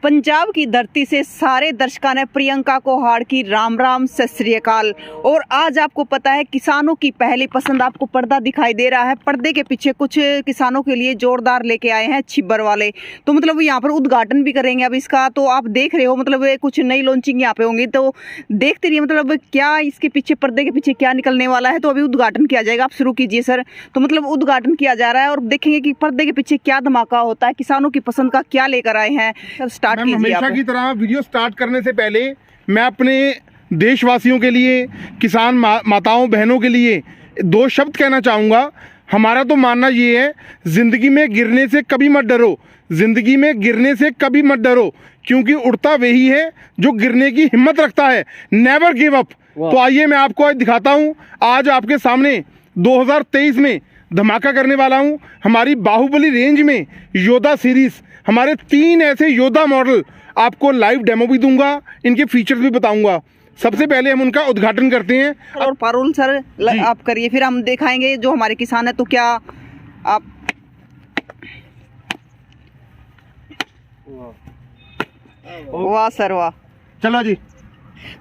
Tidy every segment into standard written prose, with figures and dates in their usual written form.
पंजाब की धरती से सारे दर्शकों ने प्रियंका को हार की राम राम सत श्री अकाल। और आज आपको पता है किसानों की पहली पसंद आपको पर्दा दिखाई दे रहा है। पर्दे के पीछे कुछ किसानों के लिए जोरदार लेके आए हैं छिब्बर वाले। तो मतलब यहाँ पर उद्घाटन भी करेंगे अब इसका। तो आप देख रहे हो मतलब कुछ नई लॉन्चिंग यहाँ पे होंगी, तो देखते रहिए मतलब क्या इसके पीछे पर्दे के पीछे क्या निकलने वाला है। तो अभी उद्घाटन किया जाएगा, आप शुरू कीजिए सर। तो मतलब उद्घाटन किया जा रहा है और देखेंगे कि पर्दे के पीछे क्या धमाका होता है, किसानों की पसंद का क्या लेकर आए हैं। सर स्टार्ट कीजिए। हमेशा की तरह वीडियो स्टार्ट करने से पहले मैं अपने देशवासियों के लिए, किसान माताओं बहनों के लिए दो शब्द कहना चाहूँगा। हमारा तो मानना ये है, ज़िंदगी में गिरने से कभी मत डरो, ज़िंदगी में गिरने से कभी मत डरो, क्योंकि उड़ता वही है जो गिरने की हिम्मत रखता है। Never give up. तो आइए मैं आपको आज दिखाता हूँ। आज आपके सामने 2023 में धमाका करने वाला हूँ। हमारी बाहुबली रेंज में योद्धा सीरीज, हमारे 3 ऐसे योद्धा मॉडल आपको लाइव डेमो भी दूंगा, इनके फीचर्स भी बताऊंगा। सबसे पहले हम उनका उद्घाटन करते हैं। और पारुल सर आप करिए, फिर हम दिखाएंगे जो हमारे किसान है। तो क्या आप वाह सर वाह। चलो जी।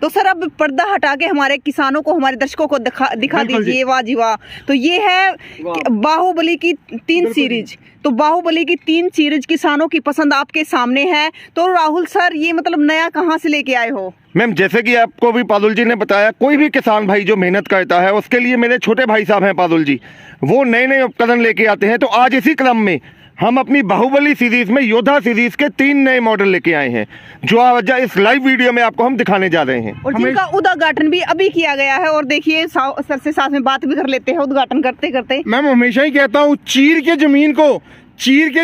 तो सर अब पर्दा हटा के हमारे किसानों को, हमारे दर्शकों को दिखा दीजिए। वाह जी वाह। तो ये है बाहुबली की 3 सीरीज। तो बाहुबली की 3 सीरीज किसानों की पसंद आपके सामने है। तो राहुल सर ये मतलब नया कहाँ से लेके आए हो? मैम जैसे कि आपको भी पादुल जी ने बताया, कोई भी किसान भाई जो मेहनत करता है उसके लिए मेरे छोटे भाई साहब हैं पादुल जी, वो नए नए उपकरण लेके आते हैं। तो आज इसी क्रम में हम अपनी बाहुबली सीरीज में योद्धा सीरीज के 3 नए मॉडल लेके आए हैं, जो आज इस लाइव वीडियो में आपको हम दिखाने जा रहे हैं। और जिनका उद्घाटन भी अभी किया गया है। और देखिए सर से साथ में बात भी कर लेते हैं उद्घाटन करते करते। मैं हमेशा ही कहता हूँ, चीर के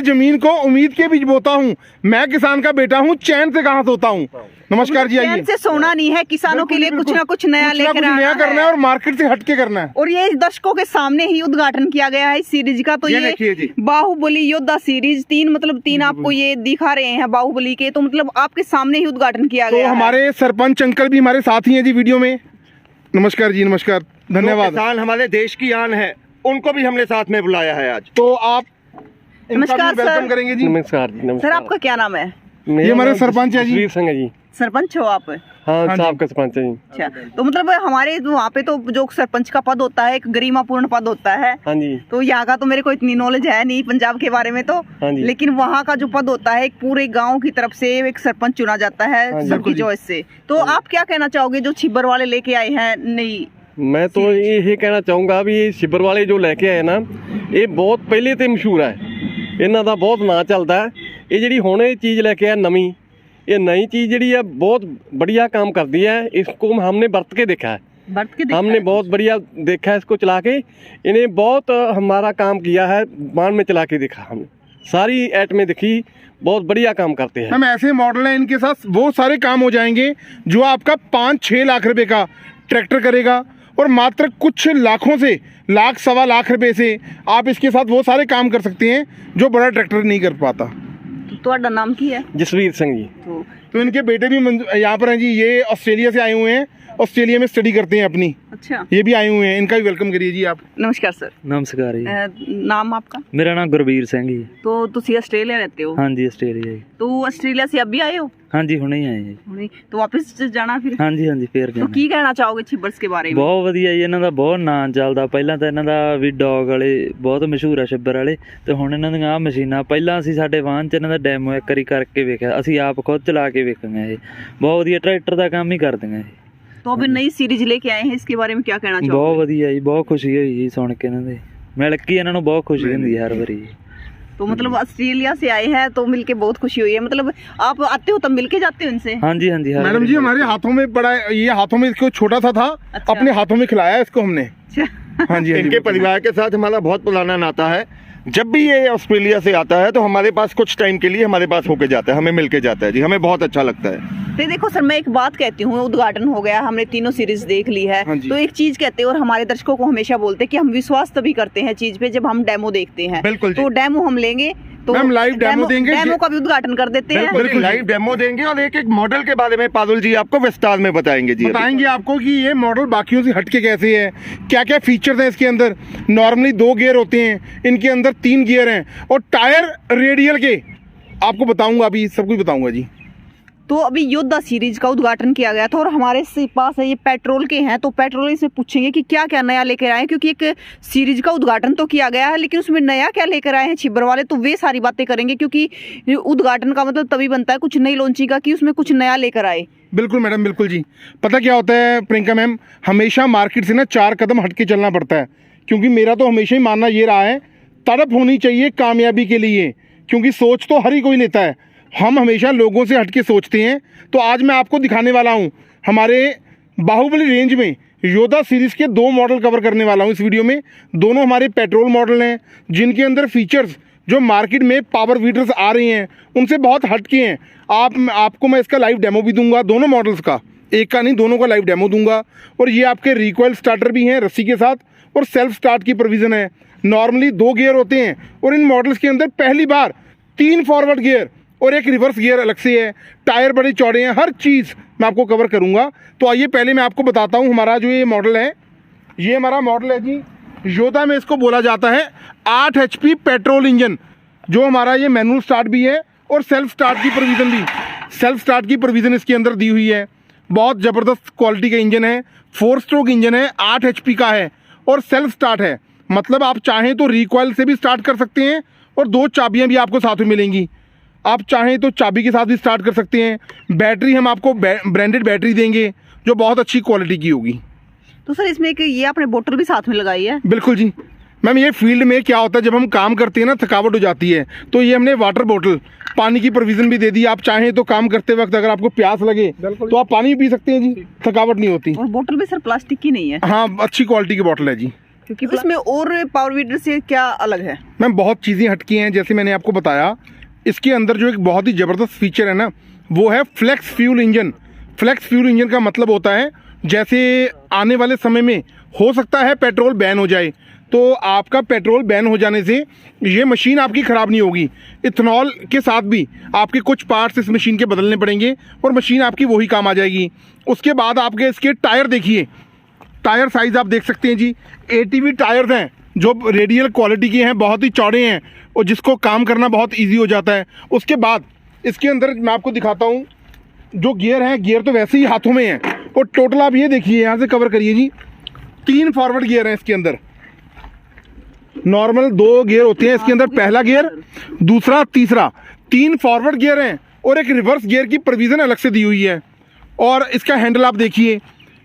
जमीन को उम्मीद के बीच बोता हूँ। मैं किसान का बेटा हूँ, चैन से कहाँ सोता हूँ। नमस्कार जी। आइए। चैन से सोना नहीं है, किसानों के लिए कुछ ना कुछ नया लेकर नया करना है और मार्केट से हटके करना है। और ये दर्शकों के सामने ही उद्घाटन किया गया है इस सीरीज का। तो ये बाहुबली योद्धा सीरीज 3 मतलब 3 आपको ये दिखा रहे हैं बाहुबली के। तो मतलब आपके सामने ही उद्घाटन किया गया है। हमारे सरपंच अंकल भी हमारे साथ ही हैं जी वीडियो में। नमस्कार जी। नमस्कार, धन्यवाद। किसान हमारे देश की आन है, उनको भी हमने साथ में बुलाया है आज। तो आप नमस्कार वेलकम करेंगे जी। नमस्कार जी। सर आपका क्या नाम है? ये हमारे सरपंच है जी। जसवीर सिंह है जी। सरपंच हो आप? हाँ साहब का सरपंच है जी। अच्छा, तो मतलब हमारे वहाँ पे तो जो सरपंच का पद होता है एक गरिमापूर्ण पद होता है। हाँ जी। तो यहाँ का तो मेरे को इतनी नॉलेज है नहीं पंजाब के बारे में तो। हाँ जी। लेकिन वहाँ का जो पद होता है एक पूरे गांव की तरफ से एक सरपंच चुना जाता है सबकी चॉइस से। तो आप क्या कहना चाहोगे जो छिब्बर वाले लेके आए हैं? नहीं, मैं तो ये कहना चाहूँगा भी ये छिब्बर वाले जो लेके आए ना, ये बहुत पहले से मशहूर है, इन्हों का बहुत ਨਾਂ चलता है। ये जी हुण चीज़ लेके आया नवी, ये नई चीज़ जी है बहुत बढ़िया काम करती है। इसको हमने बरत के देखा है, हमने बहुत बढ़िया देखा है इसको चला के। इन्हें बहुत हमारा काम किया है, बाण में चला के देखा हमने, सारी ऐट में देखी, बहुत बढ़िया काम करते हैं। हम ऐसे मॉडल हैं इनके साथ वो सारे काम हो जाएंगे जो आपका 5-6 लाख रुपए का ट्रैक्टर करेगा, और मात्र कुछ लाखों से, लाख सवा लाख रुपए से आप इसके साथ वो सारे काम कर सकते हैं जो बड़ा ट्रैक्टर नहीं कर पाता। तो नाम की है? जसवीर सिंह जी। तो इनके बेटे भी यहाँ पर हैं जी। ये ऑस्ट्रेलिया से आए हुए हैं, ऑस्ट्रेलिया में स्टडी करते हैं अपनी। अच्छा, ये भी आए हुए हैं, इनका भी वेलकम करिए जी आप। नमस्कार सर। नमस्कार जी। नाम आपका? मेरा नाम गुरबीर सिंह जी। तो तुसी ऑस्ट्रेलिया रहते हो? हाँ जी, ऑस्ट्रेलिया जी। तो ऑस्ट्रेलिया से अभी आए हो? हाँ जी, हुणे ही आए जी। हुणे तो वापस जाना फिर? हाँ जी, हाँ जी, फिर जाना। तो की कहना चाहोगे छिब्बर्स के बारे में? बहुत ਵਧੀਆ ਜੀ, ਇਹਨਾਂ ਦਾ ਬਹੁਤ ਨਾਂ ਚੱਲਦਾ। ਪਹਿਲਾਂ ਤਾਂ ਇਹਨਾਂ ਦਾ ਵੀ ਡੌਗ ਵਾਲੇ ਬਹੁਤ ਮਸ਼ਹੂਰ ਆ ਛਿੱਬਰ ਵਾਲੇ, ਤੇ ਹੁਣ ਇਹਨਾਂ ਦੀਆਂ ਆਹ ਮਸ਼ੀਨਾਂ। ਪਹਿਲਾਂ ਅਸੀਂ ਸਾਡੇ ਵਾਹਨ 'ਚ ਇਹਨਾਂ ਦਾ ਡੈਮੋ ਇੱਕ ਵਾਰੀ ਕਰਕੇ ਵੇਖਿਆ, ਅਸੀਂ ਆਪ ਖੁਦ ਚਲਾ ਕੇ ਵੇਖਾਂਗੇ। ਇਹ ਬਹੁਤ ਵਧੀਆ ਟਰੈਕਟਰ ਦਾ ਕੰਮ ਹੀ ਕਰਦੀਆਂ ਇਹ। तो अभी नई सीरीज लेके आए हैं, इसके बारे में क्या कहना चाहोगे? बहुत ਵਧੀਆ जी, बहुत खुशी हुई जी सुन के ਇਹਨਾਂ ਦੇ, ਮਿਲ ਕੇ ਇਹਨਾਂ ਨੂੰ ਬਹੁਤ खुशी ਹੁੰਦੀ हर बारी। तो मतलब ऑस्ट्रेलिया से आए हैं तो मिलके बहुत खुशी हुई है। मतलब आप आते हो तब मिलके जाते हो इनसे? हाँ जी, हाँ जी। मैडम जी हमारे हाथों में बड़ा, ये हाथों में इसको छोटा सा था। अच्छा। अपने हाथों में खिलाया इसको हमने। हाँ जी। इनके परिवार के साथ हमारा बहुत पुराना नाता है। जब भी ये ऑस्ट्रेलिया से आता है तो हमारे पास कुछ टाइम के लिए हमारे पास होके जाता है, हमें मिलके जाता है जी, हमें बहुत अच्छा लगता है। तो देखो सर, मैं एक बात कहती हूँ, उद्घाटन हो गया, हमने तीनों सीरीज देख ली है। तो एक चीज कहते हैं और हमारे दर्शकों को हमेशा बोलते हैं कि हम विश्वास तभी करते हैं चीज पे जब हम डेमो देखते हैं। बिल्कुल। तो डेमो हम लेंगे, तो हम लाइव डेमो देंगे, डेमो का भी उद्घाटन कर देते हैं। बिल्कुल लाइव डेमो देंगे और एक एक मॉडल के बारे में पादुल जी आपको विस्तार में बताएंगे जी। बताएंगे आपको कि ये मॉडल बाकियों से हटके कैसे है, क्या क्या फीचर्स हैं इसके अंदर। नॉर्मली 2 गियर होते हैं, इनके अंदर 3 गियर हैं, और टायर रेडियल के आपको बताऊंगा, अभी सब कुछ बताऊंगा जी। तो अभी योद्धा सीरीज का उद्घाटन किया गया था और हमारे पास है ये पेट्रोल के हैं, तो पेट्रोल से पूछेंगे कि क्या क्या नया लेकर आए हैं, क्योंकि एक सीरीज का उद्घाटन तो किया गया है लेकिन उसमें नया क्या लेकर आए हैं छिब्बर वाले, तो वे सारी बातें करेंगे। क्योंकि उद्घाटन का मतलब तभी बनता है कुछ नई लॉन्चिंग का कि उसमें कुछ नया लेकर आए। बिल्कुल मैडम, बिल्कुल जी। पता क्या होता है प्रियंका मैम, हमेशा मार्केट से ना 4 कदम हट के चलना पड़ता है, क्योंकि मेरा तो हमेशा ही मानना ये रहा है तड़प होनी चाहिए कामयाबी के लिए, क्योंकि सोच तो हर ही कोई लेता है, हम हमेशा लोगों से हट के सोचते हैं। तो आज मैं आपको दिखाने वाला हूं हमारे बाहुबली रेंज में योद्धा सीरीज के 2 मॉडल कवर करने वाला हूं इस वीडियो में। दोनों हमारे पेट्रोल मॉडल हैं, जिनके अंदर फीचर्स जो मार्केट में पावर वीडर्स आ रही हैं उनसे बहुत हटके हैं। आपको मैं इसका लाइव डेमो भी दूंगा, दोनों मॉडल्स का, एक का नहीं दोनों का लाइव डेमो दूंगा। और ये आपके रिकॉइल स्टार्टर भी हैं रस्सी के साथ, और सेल्फ स्टार्ट की प्रोविज़न है। नॉर्मली 2 गियर होते हैं और इन मॉडल्स के अंदर पहली बार 3 फॉरवर्ड गियर और एक रिवर्स गियर अलग से है। टायर बड़े चौड़े हैं, हर चीज़ मैं आपको कवर करूंगा। तो आइए पहले मैं आपको बताता हूं हमारा जो ये मॉडल है, ये हमारा मॉडल है जी योद्धा में इसको बोला जाता है 8 HP पेट्रोल इंजन, जो हमारा ये मैनुअल स्टार्ट भी है और सेल्फ स्टार्ट की प्रोविज़न भी, सेल्फ स्टार्ट की प्रोविज़न इसके अंदर दी हुई है। बहुत ज़बरदस्त क्वालिटी का इंजन है, 4 स्ट्रोक इंजन है, 8 HP का है और सेल्फ स्टार्ट है। मतलब आप चाहें तो रिकॉइल से भी स्टार्ट कर सकते हैं और 2 चाबियाँ भी आपको साथ में मिलेंगी। आप चाहें तो चाबी के साथ भी स्टार्ट कर सकते हैं। बैटरी हम आपको ब्रांडेड बैटरी देंगे जो बहुत अच्छी क्वालिटी की होगी। तो सर इसमें एक ये आपने बोतल भी साथ में लगाई है? बिल्कुल जी मैम, ये फील्ड में क्या होता है जब हम काम करते हैं ना थकावट हो जाती है, तो ये हमने वाटर बोतल पानी की प्रोविज़न भी दे दी। आप चाहें तो काम करते वक्त अगर आपको प्यास लगे तो आप पानी भी पी सकते हैं जी, थकावट नहीं होती। और बोतल भी सर प्लास्टिक की नहीं है? हाँ, अच्छी क्वालिटी की बोतल है जी। क्योंकि इसमें और पावर वीडर से क्या अलग है? मैम बहुत चीज़ें हटकी हैं, जैसे मैंने आपको बताया इसके अंदर जो एक बहुत ही ज़बरदस्त फीचर है ना, वो है flex fuel engine. Flex fuel engine का मतलब होता है जैसे आने वाले समय में हो सकता है पेट्रोल बैन हो जाए, तो आपका पेट्रोल बैन हो जाने से ये मशीन आपकी ख़राब नहीं होगी। इथेनॉल के साथ भी आपके कुछ पार्ट्स इस मशीन के बदलने पड़ेंगे और मशीन आपकी वही काम आ जाएगी। उसके बाद आपके इसके टायर देखिए, टायर साइज़ आप देख सकते हैं जी, ATV टायर्स हैं जो रेडियल क्वालिटी के हैं, बहुत ही चौड़े हैं और जिसको काम करना बहुत इजी हो जाता है। उसके बाद इसके अंदर मैं आपको दिखाता हूँ जो गियर हैं, गियर तो वैसे ही हाथों में हैं और टोटल आप ये देखिए, यहाँ से कवर करिए जी, 3 फॉरवर्ड गियर हैं इसके अंदर। नॉर्मल 2 गियर होते हैं इसके अंदर, पहला गियर, दूसरा, तीसरा, 3 फॉरवर्ड गियर हैं और एक रिवर्स गियर की प्रोविज़न अलग से दी हुई है। और इसका हैंडल आप देखिए,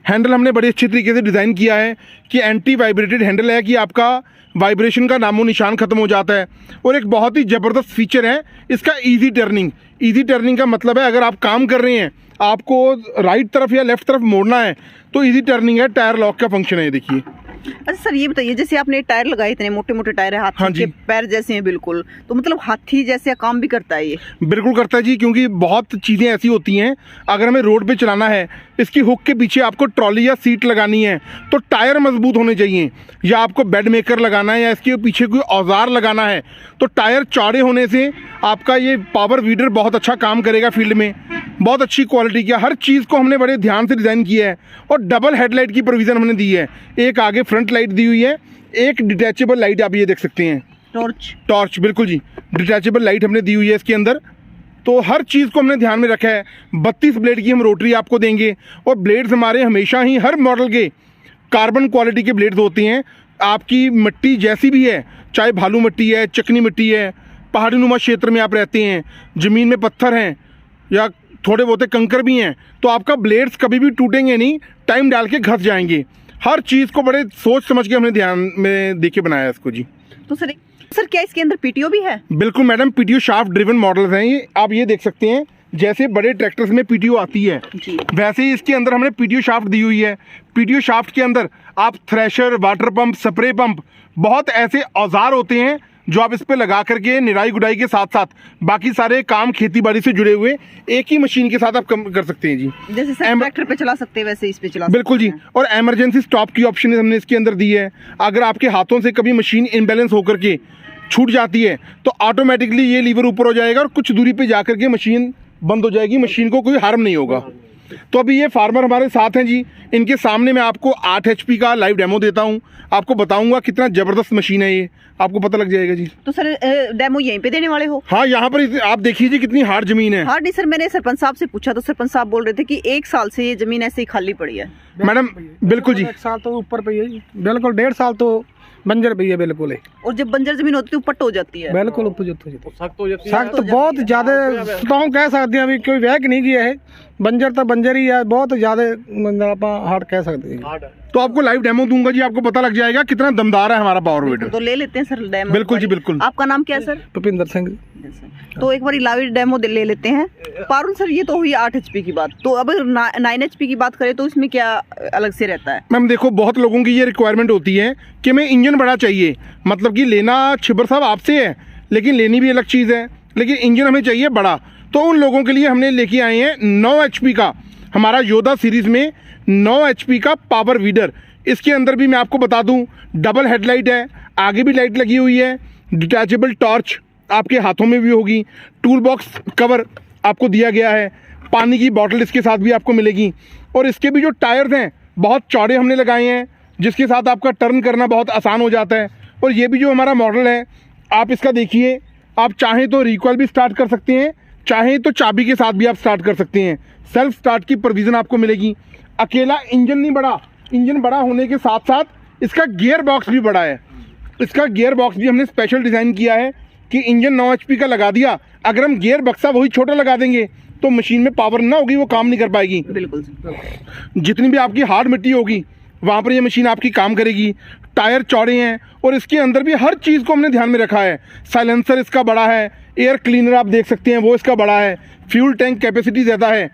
हैंडल हमने बड़े अच्छे तरीके से डिज़ाइन किया है कि एंटी वाइब्रेटेड हैंडल है, कि आपका वाइब्रेशन का नामो निशान ख़त्म हो जाता है। और एक बहुत ही ज़बरदस्त फीचर है इसका ईजी टर्निंग। ईजी टर्निंग का मतलब है अगर आप काम कर रहे हैं, आपको राइट तरफ या लेफ्ट तरफ मोड़ना है तो ईजी टर्निंग है, टायर लॉक का फंक्शन है, देखिए। अच्छा सर ये बताइए, जैसे आपने टायर लगाए, इतने मोटे मोटे टायर है, हाथी हाँ के पैर जैसे हैं बिल्कुल, तो मतलब हाथी जैसे काम भी करता है ये? बिल्कुल करता है जी, क्योंकि बहुत चीज़ें ऐसी होती हैं अगर हमें रोड पे चलाना है, इसकी हुक के पीछे आपको ट्रॉली या सीट लगानी है तो टायर मजबूत होने चाहिए, या आपको बेड मेकर लगाना है या इसके पीछे कोई औजार लगाना है तो टायर चौड़े होने से आपका ये पावर वीडर बहुत अच्छा काम करेगा फील्ड में। बहुत अच्छी क्वालिटी की हर चीज़ को हमने बड़े ध्यान से डिज़ाइन किया है और डबल हेडलाइट की प्रोविज़न हमने दी है। एक आगे फ्रंट लाइट दी हुई है, एक डिटैचेबल लाइट आप ये देख सकते हैं, टॉर्च बिल्कुल जी, डिटैचेबल लाइट हमने दी हुई है इसके अंदर। तो हर चीज़ को हमने ध्यान में रखा है। 32 ब्लेड की हम रोटरी आपको देंगे और ब्लेड्स हमारे हमेशा ही हर मॉडल के कार्बन क्वालिटी के ब्लेड्स होते हैं। आपकी मिट्टी जैसी भी है, चाहे भालू मिट्टी है, चिकनी मिट्टी है, पहाड़ी नुमा क्षेत्र में आप रहते हैं, ज़मीन में पत्थर हैं या थोड़े बहुत कंकर भी हैं, तो आपका ब्लेड्स कभी भी टूटेंगे नहीं, टाइम डाल के घस जाएंगे। हर चीज़ को बड़े सोच समझ के हमने ध्यान में देके बनाया है इसको जी। तो सर क्या इसके अंदर PTO भी है? बिल्कुल madam, PTO shaft driven models हैं ये, आप ये देख सकते हैं। जैसे बड़े ट्रैक्टर्स में PTO आती है वैसे ही इसके अंदर हमने PTO शाफ्ट दी हुई है। PTO शाफ्ट के अंदर आप thresher, water pump, spray pump, बहुत ऐसे औजार होते हैं जो आप इस पे लगा करके निराई गुडाई के साथ साथ बाकी सारे काम खेती बाड़ी से जुड़े हुए एक ही मशीन के साथ आप कर सकते हैं जी। जैसे ट्रैक्टर पे चला सकते हैं वैसे इस पे चला सकते हैं। बिल्कुल जी। और इमरजेंसी स्टॉप की ऑप्शन हमने इसके अंदर दी है। अगर आपके हाथों से कभी मशीन इनबैलेंस होकर के छूट जाती है तो ऑटोमेटिकली ये लीवर ऊपर हो जाएगा और कुछ दूरी पे जाकर के मशीन बंद हो जाएगी, मशीन को कोई हार्म नहीं होगा। तो अभी ये फार्मर हमारे साथ हैं जी, इनके सामने मैं आपको 8 HP का लाइव डेमो देता हूँ, आपको बताऊंगा कितना जबरदस्त मशीन है ये, आपको पता लग जाएगा जी। तो सर डेमो यहीं पे देने वाले हो? हाँ, यहाँ पर आप देखिए जी कितनी हार्ड जमीन है। हार्ड नहीं सर, मैंने सरपंच साहब से पूछा तो सरपंच साहब बोल रहे थे कि 1 साल से ये जमीन ऐसे ही खाली पड़ी है। मैडम बिल्कुल जी, 1 साल तो ऊपर पे है जी, बिल्कुल 1.5 साल तो बंजर पे है बिल्कुल है। और जब बंजर जमीन होती है तो पट्ट हो जाती है। बिल्कुल उपयुक्त हो जाती है, सख्त हो जाती है। सख्त बहुत ज्यादा स्ट्रॉन्ग कह सकते हैं, अभी कोई वैक नहीं किया है, बंजर तो बंजर ही है, बहुत ज्यादा मतलब आप हार्ड कह सकते हैं। तो आपको लाइव डेमो दूंगा जी, आपको पता लग जाएगा कितना दमदार है हमारा पावर वीडर। तो ले लेते हैं सर डेमो। बिल्कुल जी बिल्कुल। आपका नाम क्या है सर? भूपिंदर सिंह। तो एक बार लाइव डेमो ले लेते हैं। पारुल सर ये तो हुई 8 HP की बात, तो अब 9 HP की बात करें तो इसमें क्या अलग से रहता है? मैम देखो, बहुत लोगों की ये रिक्वायरमेंट होती है कि हमें इंजन बड़ा चाहिए, मतलब कि लेना छिबर साहब आपसे है, लेकिन लेनी भी अलग चीज़ है, लेकिन इंजन हमें चाहिए बड़ा। तो उन लोगों के लिए हमने लेके आए हैं 9 HP का हमारा योद्धा सीरीज में 9 HP का पावर वीडर। इसके अंदर भी मैं आपको बता दूं, डबल हेडलाइट है, आगे भी लाइट लगी हुई है, डिटैचेबल टॉर्च आपके हाथों में भी होगी, टूल बॉक्स कवर आपको दिया गया है, पानी की बॉटल इसके साथ भी आपको मिलेगी। और इसके भी जो टायर्स हैं बहुत चौड़े हमने लगाए हैं, जिसके साथ आपका टर्न करना बहुत आसान हो जाता है। और ये भी जो हमारा मॉडल है, आप इसका देखिए, आप चाहें तो रिकॉइल भी स्टार्ट कर सकते हैं, चाहें तो चाबी के साथ भी आप स्टार्ट कर सकते हैं। सेल्फ स्टार्ट की प्रोविज़न आपको मिलेगी। अकेला इंजन नहीं बड़ा, इंजन बड़ा होने के साथ साथ इसका गियर बॉक्स भी बड़ा है। इसका गियर बॉक्स भी हमने स्पेशल डिज़ाइन किया है कि इंजन 9 HP का लगा दिया, अगर हम गियर बक्सा वही छोटा लगा देंगे तो मशीन में पावर ना होगी, वो काम नहीं कर पाएगी। बिल्कुल। जितनी भी आपकी हार्ड मिट्टी होगी वहाँ पर ये मशीन आपकी काम करेगी। टायर चौड़े हैं और इसके अंदर भी हर चीज़ को हमने ध्यान में रखा है। साइलेंसर इसका बड़ा है, एयर क्लीनर आप देख सकते हैं वो इसका बड़ा है, फ्यूल टैंक कैपेसिटी ज़्यादा है।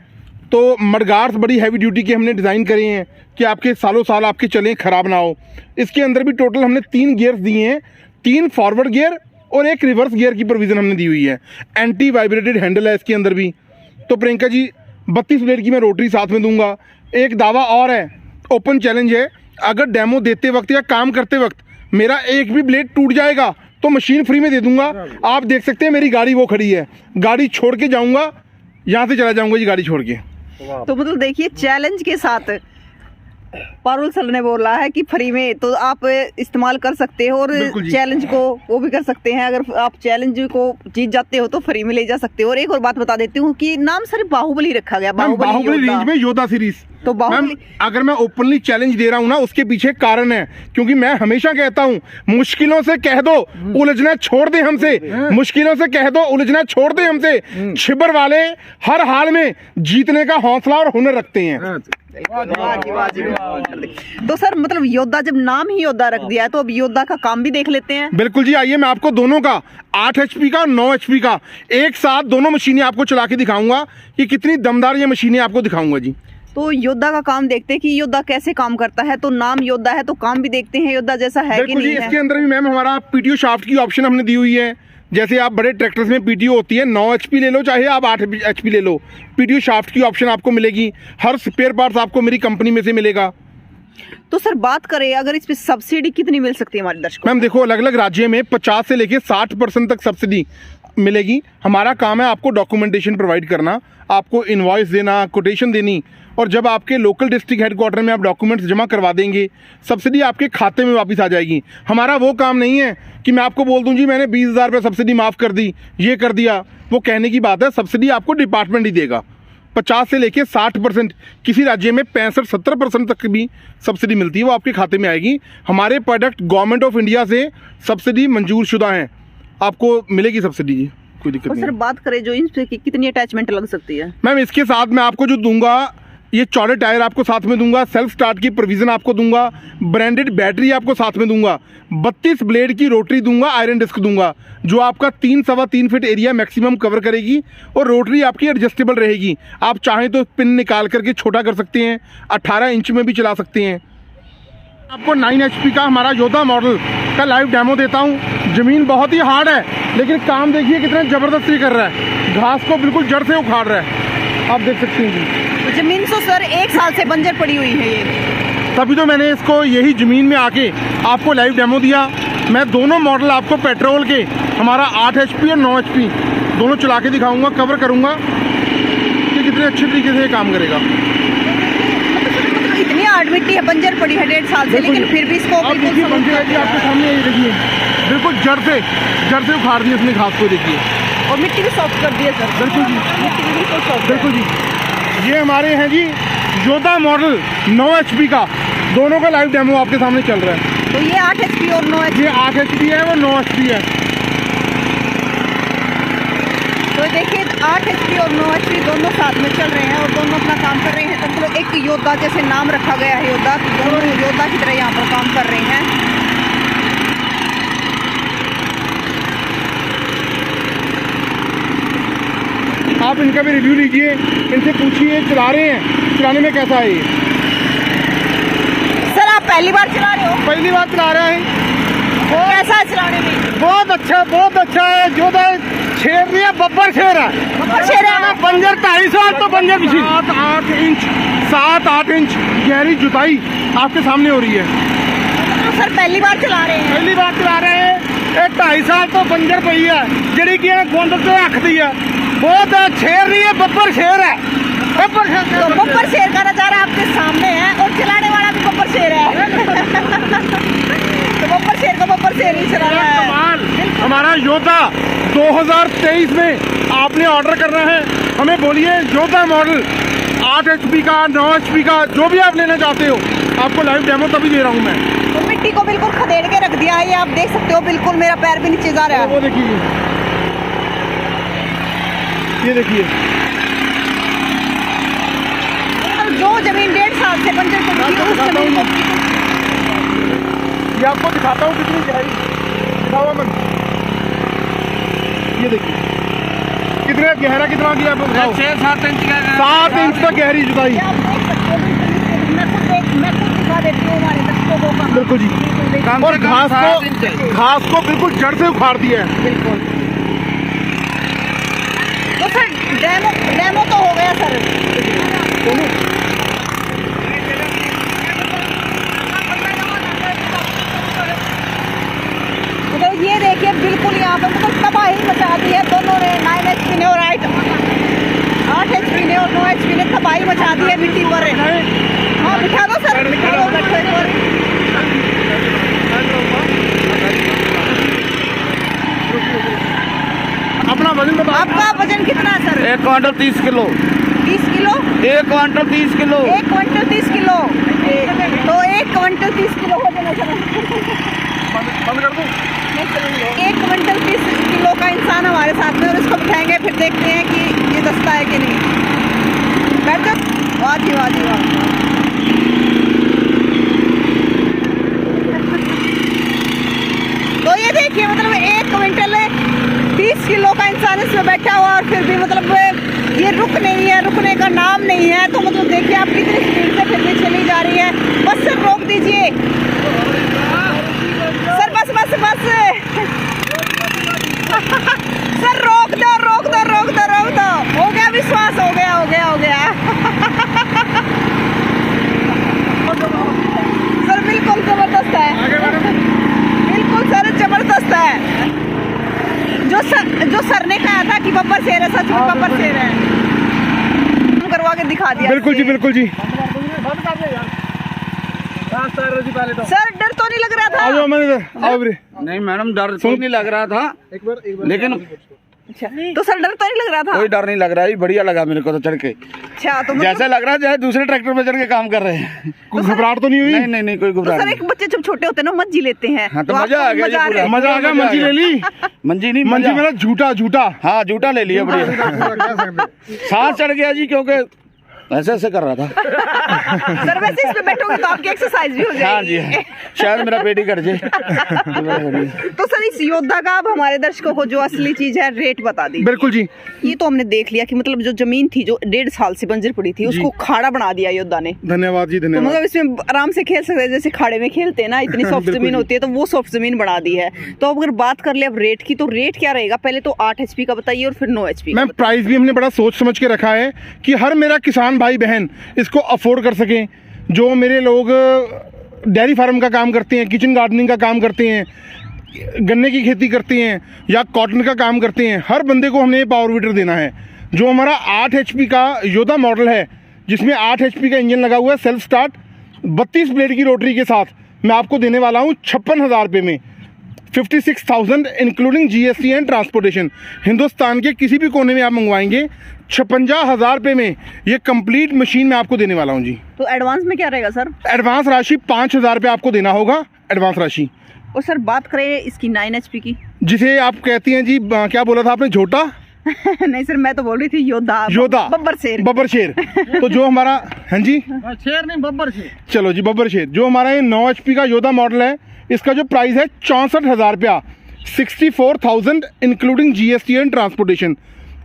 तो मडगार्स बड़ी हैवी ड्यूटी के हमने डिज़ाइन करे हैं कि आपके सालों साल आपके चलें, ख़राब ना हो। इसके अंदर भी टोटल हमने 3 गियर्स दिए हैं, 3 फॉरवर्ड गियर और 1 रिवर्स गियर की प्रोविज़न हमने दी हुई है। एंटी वाइब्रेटेड हैंडल है इसके अंदर भी। तो प्रियंका जी 32 ब्लेड की मैं रोटरी साथ में दूंगा। एक दावा और है, ओपन चैलेंज है, अगर डेमो देते वक्त या काम करते वक्त मेरा एक भी ब्लेड टूट जाएगा तो मशीन फ्री में दे दूंगा। आप देख सकते हैं मेरी गाड़ी वो खड़ी है, गाड़ी छोड़ के जाऊंगा, यहाँ से चला जाऊंगा जी गाड़ी छोड़ के। तो मतलब देखिए चैलेंज के साथ पारुल सर ने बोला है कि फ्री में तो आप इस्तेमाल कर सकते हो और चैलेंज को वो भी कर सकते हैं। अगर आप चैलेंज को जीत जाते हो तो फ्री में ले जा सकते हो। और एक और बात बता देती हूँ कि नाम सर बाहुबली रखा गया, बाहुबली रेंज में योद्धा सीरीज। तो मैम अगर मैं ओपनली चैलेंज दे रहा हूँ ना, उसके पीछे कारण है, क्योंकि मैं हमेशा कहता हूँ मुश्किलों से कह दो उलझना छोड़ दे हमसे, मुश्किलों से कह दो उलझना छोड़ दे हमसे। छिबर वाले हर हाल में जीतने का हौसला और हुनर रखते हैं। तो सर मतलब योद्धा जब नाम ही योद्धा रख दिया है तो अब योद्धा का काम भी देख लेते हैं। बिल्कुल जी, आइए मैं आपको दोनों का 8 HP का 9 HP का एक साथ दोनों मशीनें आपको चला के दिखाऊंगा कि कितनी दमदार ये मशीनें आपको दिखाऊंगा जी। तो योद्धा का काम देखते हैं कि योद्धा कैसे काम करता है। तो नाम योद्धा है तो काम भी देखते हैं योद्धा जैसा है कि नहीं है। इसके अंदर भी मैम हमारा PTO शाफ्ट की ऑप्शन हमने दी हुई है। जैसे आप बड़े ट्रैक्टर्स में PTO होती है, 9 HP ले लो चाहे आप 8 HP ले लो, PTO शाफ्ट की ऑप्शन आपको मिलेगी। हर स्पेयर पार्ट्स आपको मेरी कंपनी में से मिलेगा। तो सर बात करें अगर इस पे सब्सिडी कितनी मिल सकती है हमारे दर्शकों? मैम देखो, अलग अलग राज्य में 50 से लेके 60% तक सब्सिडी मिलेगी। हमारा काम है आपको डॉक्यूमेंटेशन प्रोवाइड करना, आपको इनवॉइस देना, कोटेशन देनी, और जब आपके लोकल डिस्ट्रिक्ट हेडक्वार्टर में आप डॉक्यूमेंट्स जमा करवा देंगे, सब्सिडी आपके खाते में वापस आ जाएगी। हमारा वो काम नहीं है कि मैं आपको बोल दूं जी मैंने 20,000 रुपये सब्सिडी माफ़ कर दी, ये कर दिया। वो कहने की बात है, सब्सिडी आपको डिपार्टमेंट ही देगा। 50 से लेके 60%, किसी राज्य में 65-70% तक भी सब्सिडी मिलती है, वो आपके खाते में आएगी। हमारे प्रोडक्ट गवर्नमेंट ऑफ इंडिया से सब्सिडी मंजूर शुदा हैं, आपको मिलेगी सब्सिडी जी, कोई दिक्कत नहीं। सर बात करें जो इन पे कितनी अटैचमेंट लग सकती है? मैम इसके साथ मैं आपको जो दूंगा, ये चौड़े टायर आपको साथ में दूंगा, सेल्फ स्टार्ट की प्रोविज़न आपको दूंगा, ब्रांडेड बैटरी आपको साथ में दूंगा, 32 ब्लेड की रोटरी दूंगा, आयरन डिस्क दूंगा जो आपका 3-3.25 फीट एरिया मैक्सिमम कवर करेगी, और रोटरी आपकी एडजस्टेबल रहेगी। आप चाहें तो पिन निकाल करके छोटा कर सकते हैं, 18 इंच में भी चला सकते हैं। आपको 9 HP का हमारा योद्धा मॉडल का लाइव डेमो देता हूँ। ज़मीन बहुत ही हार्ड है लेकिन काम देखिए कितना ज़बरदस्ती कर रहा है, घास को बिल्कुल जड़ से उखाड़ रहा है, आप देख सकते हैं जी। जमीन तो सर 1 साल से बंजर पड़ी हुई है ये, तभी तो मैंने इसको यही ज़मीन में आके आपको लाइव डेमो दिया। मैं दोनों मॉडल आपको पेट्रोल के हमारा 8 HP और 9 HP दोनों चला के दिखाऊंगा, कवर करूंगा कि कितने अच्छे तरीके से ये काम करेगा। इतनी हार्ड मिट्टी है, बंजर पड़ी है 1.5 साल से, लेकिन फिर भी इसको आप देखिए बंजर जी आपके सामने ये देखिए, बिल्कुल जड़ से उखाड़ दी उसने घास को, देखिए। और मिट्टी भी सॉफ्ट कर दी है सर। बिल्कुल जी, मिट्टी भी बिल्कुल सॉफ्ट। बिल्कुल जी। ये हमारे हैं जी योद्धा मॉडल 9 HP का, दोनों का लाइव डेमो आपके सामने चल रहा है। तो ये 8 HP और 9 HP, ये 8 HP है, वो 9 HP है। तो देखिए 8 HP और 9 HP दोनों साथ में चल रहे हैं और दोनों अपना काम कर रहे हैं। तो मतलब एक योद्धा जैसे नाम रखा गया है योद्धा, तो दोनों योद्धा की तरह यहाँ पर काम कर रहे हैं। आप इनका भी रिव्यू लीजिए, इनसे पूछिए चला रहे हैं, चलाने में कैसा है ये। सर आप पहली बार चला रहे हो? पहली बार चला रहे हैं। कैसा है चलाने में? बहुत अच्छा है। जो शेर नहीं है, बब्बर शेर है। बब्बर शेर है। बंजर 2.5 साल तो बंजर मशीन। 7-8 इंच गहरी जुताई आपके सामने हो रही है। तो सर पहली बार चला रहे हैं? पहली बार चला रहे हैं। 2.5 साल तो बंजर पई है, ਜਿਹੜੀ कि गुंद तो रखती है। बहुत शेर नहीं है, बब्बर शेर है। बब्बर शेर, तो बब्बर शेर का नजारा आपके सामने है और चलाने वाला भी बब्बर शेर है। तो बब्बर शेर ही चला रहा है। कमाल। हमारा योद्धा 2023 में आपने ऑर्डर करना है, हमें बोलिए योद्धा मॉडल 8 HP का, 9 HP का, जो भी आप लेना चाहते हो, आपको लाइव डेमो तभी दे रहा हूँ मैं। तो मिट्टी को बिल्कुल खदेड़ के रख दिया है, ये आप देख सकते हो। बिल्कुल मेरा पैर भी नीचे जा रहा है। वो देखिए, ये देखिए, जो जमीन 1.5 साल से बंजर पड़ी थी, उस जमीन को ये आपको दिखाता हूँ कितनी गहरी। दिखाओ अमन, ये देखिए कितना गहरा, कितना किया आपको दिखाओ। 6-7 इंच का 7 इंच तक गहरी जुताई। आप देख सकते हो। मैं खुद दिखा देती हूँ हमारे दर्शकों को कहाँ। बिल्कुल जी। और घास को बिल्कुल जड़ से उखाड़ दिया है। बिल्कुल। तो सर डेमो तो हो गया सर। तो ये देखिए बिल्कुल यहाँ पे मतलब तबाही मचा दी है दोनों ने, 9 HP ने और 8 HP ने और 9 HP ने तबाही मचा दी है मिट्टी पर। हाँ बिठा दो सर, बिठा दो, बैठो एक बार। अपना वजन बताओ। आपका वजन कितना है sir? 1 quintal 30 kilo. 30 kilo? 1 quintal 30 kilo. 1 quintal 30 kilo. तो 1 क्विंटल 30 किलो हो जाना सर। बंद कर दो। 1 क्विंटल 30 किलो का इंसान हमारे साथ में, और इसको बिठाएंगे, फिर देखते हैं कि ये दस्ता है कि नहीं। बैठ जाओ। वाह जी वाह जी वाह। तो ये देखिए मतलब 1 क्विंटल 30 किलो का इंसान इसमें बैठा हुआ, और फिर भी मतलब ये रुकने का नाम नहीं है। तो मतलब देखिए आप कितनी स्पीड से फिर भी चली जा रही है। बस सर रोक दीजिए सर, बस सर रोक दो। हो गया विश्वास, हो गया। सर बिल्कुल जबरदस्त है। बिल्कुल सर जबरदस्त है। जो सर ने कहा था कि बब्बर शेर है, सच में बब्बर शेर है। करवा के दिखा दिया। बिल्कुल जी। सर डर तो नहीं लग रहा था? आओ मैंने आओ रे। नहीं मैडम, डर तो नहीं लग रहा था, एक बार लेकिन अच्छा, तो सर डर तो नहीं लग रहा था? कोई डर नहीं लग रहा है, बढ़िया लगा मेरे को तो चढ़ के। अच्छा, तो मतलब जैसा लग रहा है जैसे दूसरे ट्रैक्टर में चढ़ के काम कर रहे हैं। कोई घबराहट तो नहीं हुई? नहीं कोई तो घबराहट सर नहीं। एक बच्चे जब छोटे होते हैं ना मज्जी लेते हैं। हाँ, तो आपको मजा आ गया जी पूरा। मजा आ गया। मंजी ले ली? मंजी नहीं, मंजी मेरा झूठा। हाँ झूठा ले लिया बढ़िया। सांस चढ़ गया जी, क्योंकि ऐसे कर रहा था। सर वैसे इसमें बैठोगे तो आपकी एक्सरसाइज भी हो जाएगी। हाँ जी, शायद मेरा पेट ही कर जाए। तो सर इस योद्धा का अब हमारे दर्शकों को जो असली चीज है रेट बता दी। बिल्कुल जी। ये तो हमने देख लिया कि मतलब जो जमीन थी जो 1.5 साल से बंजर पड़ी थी, उसको खाड़ा बना दिया योद्धा ने। धन्यवाद जी, तो धन्यवाद। मतलब इसमें आराम से खेल सकते हैं, जैसे खाड़े में खेलते हैं ना, इतनी सॉफ्ट जमीन होती है, तो वो सॉफ्ट जमीन बना दी है। तो अगर बात कर ले अब रेट की, तो रेट क्या रहेगा? पहले तो 8 HP का बताइए और फिर 9 HP। मैम प्राइस भी हमने बड़ा सोच समझ के रखा है कि हर मेरा किसान भाई बहन इसको अफोर्ड कर सकें। जो मेरे लोग डेयरी फार्म का काम करते हैं, किचन गार्डनिंग का काम करते हैं, गन्ने की खेती करते हैं या कॉटन का काम करते हैं, हर बंदे को हमने पावर वीडर देना है। जो हमारा 8 HP का योधा मॉडल है, जिसमें 8 HP का इंजन लगा हुआ है, सेल्फ स्टार्ट 32 ब्लेड की रोटरी के साथ, मैं आपको देने वाला हूँ 56,000 रुपये में, 56,000 including GST and transportation. Hindustan के किसी भी कोने में आप मंगवाएंगे 56,000 रुपये में ये कंप्लीट मशीन मैं आपको देने वाला हूँ जी। तो एडवांस में क्या रहेगा सर? एडवांस राशि 5,000 रुपये आपको देना होगा, एडवांस राशि। और सर बात करें इसकी 9 HP की, जिसे आप कहती हैं जी, क्या बोला था आपने, झोटा? नहीं सर, मैं तो बोल रही थी योद्धा, बब्बर शेर। बब्बर शेर। तो जो हमारा, हाँ जी, शेर नहीं बब्बर शेर, चलो जी बब्बर शेर, जो हमारा ये 9 HP का योधा मॉडल है, इसका जो प्राइस है 64,000 रुपया, 64,000 इंक्लूडिंग GST एंड ट्रांसपोर्टेशन।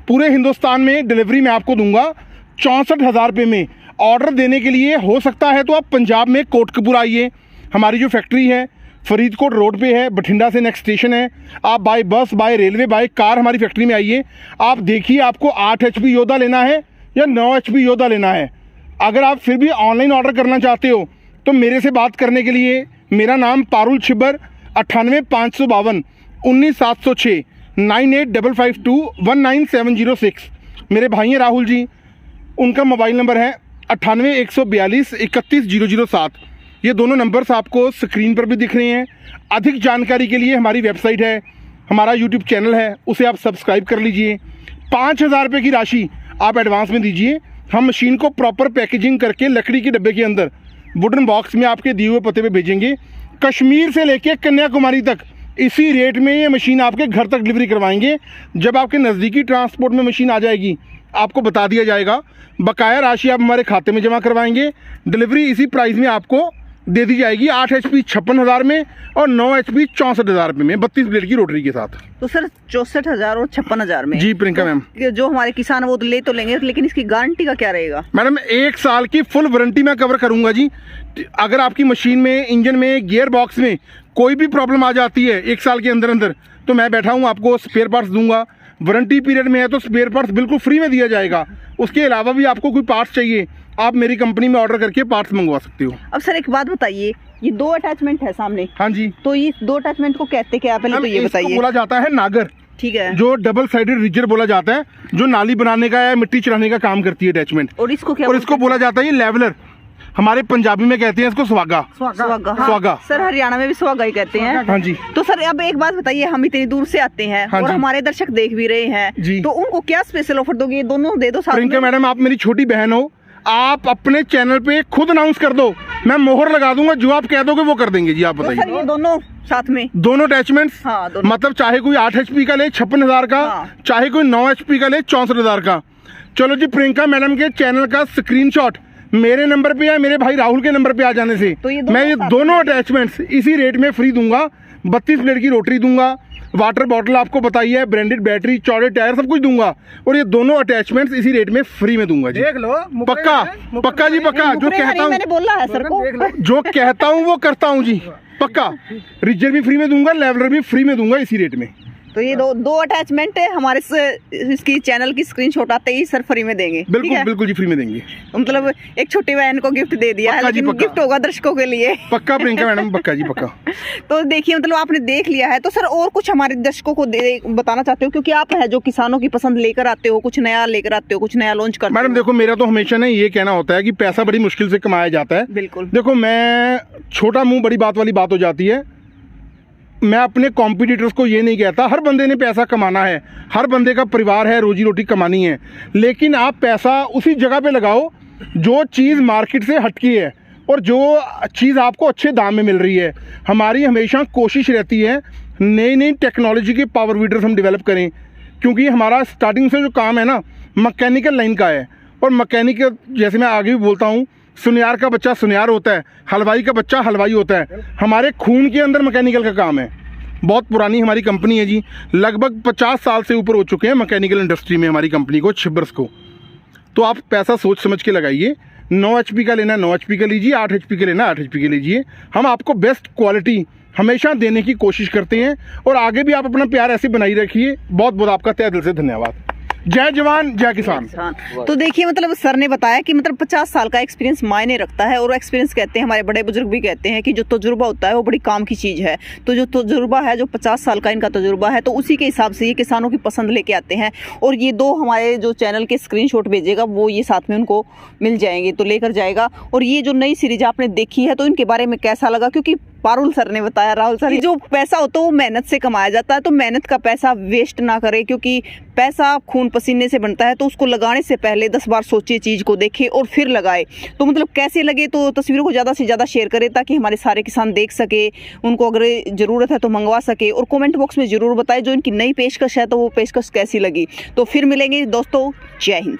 पूरे हिंदुस्तान में डिलीवरी मैं आपको दूंगा 64,000 रुपये में। ऑर्डर देने के लिए हो सकता है तो आप पंजाब में कोटकपुर आइए, हमारी जो फैक्ट्री है फरीदकोट रोड पे है, बठिंडा से नेक्स्ट स्टेशन है। आप बाय बस, बाय रेलवे, बाय कार हमारी फैक्ट्री में आइए। आप देखिए आपको 8 HP योधा लेना है या 9 HP योधा लेना है। अगर आप फिर भी ऑनलाइन ऑर्डर करना चाहते हो तो मेरे से बात करने के लिए, मेरा नाम पारुल छिब्बर, 98,552 19,706 98,552 मेरे भाई हैं राहुल जी, उनका मोबाइल नंबर है 98,142 31,007। ये दोनों नंबर्स आपको स्क्रीन पर भी दिख रहे हैं। अधिक जानकारी के लिए हमारी वेबसाइट है, हमारा यूट्यूब चैनल है, उसे आप सब्सक्राइब कर लीजिए। 5,000 रुपये की राशि आप एडवांस में दीजिए, हम मशीन को प्रॉपर पैकेजिंग करके लकड़ी के डब्बे के अंदर वुडन बॉक्स में आपके दिए हुए पते पे भेजेंगे। कश्मीर से लेके कन्याकुमारी तक इसी रेट में ये मशीन आपके घर तक डिलीवरी करवाएंगे। जब आपके नज़दीकी ट्रांसपोर्ट में मशीन आ जाएगी आपको बता दिया जाएगा, बकाया राशि आप हमारे खाते में जमा करवाएंगे। डिलीवरी इसी प्राइस में आपको दे दी जाएगी, 8 HP 56,000 में और 9 HP 64,000 रुपये में, 32 ब्लेड की रोटरी के साथ। तो सर 64,000 और 56,000 में जी प्रियंका मैम, जो हमारे किसान वो तो ले तो लेंगे, लेकिन इसकी गारंटी का क्या रहेगा? मैडम 1 साल की फुल वारंटी मैं कवर करूंगा जी। अगर आपकी मशीन में, इंजन में, गियर बॉक्स में कोई भी प्रॉब्लम आ जाती है 1 साल के अंदर अंदर, तो मैं बैठा हूँ, आपको स्पेयर पार्ट्स दूंगा। वारंटी पीरियड में है तो स्पेयर पार्ट्स बिल्कुल फ्री में दिया जाएगा। उसके अलावा भी आपको कोई पार्ट्स चाहिए, आप मेरी कंपनी में ऑर्डर करके पार्ट्स मंगवा सकते हो। अब सर एक बात बताइए, ये 2 अटैचमेंट है सामने, हाँ जी, तो ये 2 अटैचमेंट को कहते क्या, पहले तो ये बताइए। बोला जाता है नागर, ठीक है, जो डबल साइडेड रिजर बोला जाता है, जो नाली बनाने का या मिट्टी चढ़ाने का काम करती है अटैचमेंट। और इसको क्या, और इसको बोला जाता है ये लेवलर, हमारे पंजाबी में कहते हैं इसको स्वागा। स्वागा, हाँ। स्वागा सर हरियाणा में भी स्वागा ही कहते हैं। हाँ जी। तो सर अब एक बात बताइए, हम इतनी दूर से आते हैं, हाँ और जी। हमारे दर्शक देख भी रहे हैं जी। तो उनको क्या स्पेशल ऑफर दोगे? ये दोनों दे दो साथ प्रियंका में। मैडम, आप मेरी छोटी बहन हो, आप अपने चैनल पे खुद अनाउंस कर दो, मैं मोहर लगा दूंगा, जो आप कह दोगे वो कर देंगे जी। आप तो सर बताइए, ये दोनों साथ में, दोनों अटैचमेंट्स, हाँ, दोनों। मतलब चाहे कोई 8 HP का ले 56,000 का, हाँ। चाहे कोई 9 HP का ले 64,000 का। चलो जी, प्रियंका मैडम के चैनल का स्क्रीनशॉट मेरे नंबर पे या मेरे भाई राहुल के नंबर पे आ जाने से तो ये मैं ये साथ दोनों अटैचमेंट्स इसी रेट में फ्री दूंगा। 32 ब्लेड की रोटरी दूंगा, वाटर बॉटल आपको बताइए है, ब्रांडेड बैटरी, चौड़े टायर, सब कुछ दूंगा, और ये दोनों अटैचमेंट्स इसी रेट में फ्री में दूंगा जी। देख लो, पक्का पक्का जी, पक्का। जो कहता हूँ, मैंने बोला है सर को, जो कहता हूँ वो करता हूँ जी, पक्का। रिजर भी फ्री में दूंगा, लेवलर भी फ्री में दूंगा इसी रेट में। तो ये दो अटैचमेंट है हमारे इसकी चैनल की स्क्रीनशॉट आते ही सर फ्री में देंगे। ठीक बिल्कुल है? बिल्कुल जी, फ्री में देंगे। मतलब एक छोटी बहन को गिफ्ट दे दिया है, पक्का जी, लेकिन पक्का। गिफ्ट होगा दर्शकों के लिए। पक्का प्रियंका मैडम, पक्का जी, पक्का। तो देखिए, मतलब आपने देख लिया है, तो सर और कुछ हमारे दर्शकों को बताना चाहते हो, क्योंकि आप है जो किसानों की पसंद लेकर आते हो, कुछ नया लेकर आते हो, कुछ नया लॉन्च करते हो। मैडम देखो, मेरा तो हमेशा ना ये कहना होता है कि पैसा बड़ी मुश्किल से कमाया जाता है। बिल्कुल। देखो, मैं छोटा मुंह बड़ी बात वाली बात हो जाती है। मैं अपने कॉम्पिटिटर्स को ये नहीं कहता, हर बंदे ने पैसा कमाना है, हर बंदे का परिवार है, रोजी रोटी कमानी है, लेकिन आप पैसा उसी जगह पे लगाओ जो चीज़ मार्केट से हटकी है और जो चीज़ आपको अच्छे दाम में मिल रही है। हमारी हमेशा कोशिश रहती है नई नई टेक्नोलॉजी के पावर वीडर्स हम डेवलप करें, क्योंकि हमारा स्टार्टिंग से जो काम है ना मैकेनिकल लाइन का है, और मैकेनिकल जैसे मैं आगे भी बोलता हूँ, सुनियार का बच्चा सुनियार होता है, हलवाई का बच्चा हलवाई होता है। हमारे खून के अंदर मैकेनिकल का काम है। बहुत पुरानी हमारी कंपनी है जी, लगभग 50 साल से ऊपर हो चुके हैं मैकेनिकल इंडस्ट्री में हमारी कंपनी को, छिब्बर्स को। तो आप पैसा सोच समझ के लगाइए। 9 HP का लेना 9 HP का लीजिए, 8 HP का लेना 8 HP का लीजिए। हम आपको बेस्ट क्वालिटी हमेशा देने की कोशिश करते हैं, और आगे भी आप अपना प्यार ऐसे बनाई रखिए। बहुत बहुत आपका तहे दिल से धन्यवाद। जय जवान जय किसान। तो देखिए मतलब सर ने बताया कि मतलब 50 साल का एक्सपीरियंस मायने रखता है, और एक्सपीरियंस कहते हैं हमारे बड़े बुजुर्ग भी कहते हैं कि जो तजुर्बा होता है वो बड़ी काम की चीज़ है। तो जो तजुर्बा है, जो 50 साल का इनका तजुर्बा है, तो उसी के हिसाब से ये किसानों की पसंद लेके आते हैं। और ये दो हमारे जो चैनल के स्क्रीनशॉट भेजेगा वो ये साथ में उनको मिल जाएंगे, तो लेकर जाएगा। और ये जो नई सीरीज आपने देखी है तो इनके बारे में कैसा लगा, क्योंकि पारुल सर ने बताया, राहुल सर, जो पैसा होता है वो मेहनत से कमाया जाता है, तो मेहनत का पैसा वेस्ट ना करे, क्योंकि पैसा खून पसीने से बनता है, तो उसको लगाने से पहले 10 बार सोचे, चीज़ को देखे और फिर लगाए। तो मतलब कैसे लगे तो तस्वीरों को ज़्यादा से ज़्यादा शेयर करें ताकि हमारे सारे किसान देख सके, उनको अगर ज़रूरत है तो मंगवा सके। और कमेंट बॉक्स में ज़रूर बताएं जो इनकी नई पेशकश है तो वो पेशकश कैसी लगी। तो फिर मिलेंगे दोस्तों, जय हिंद।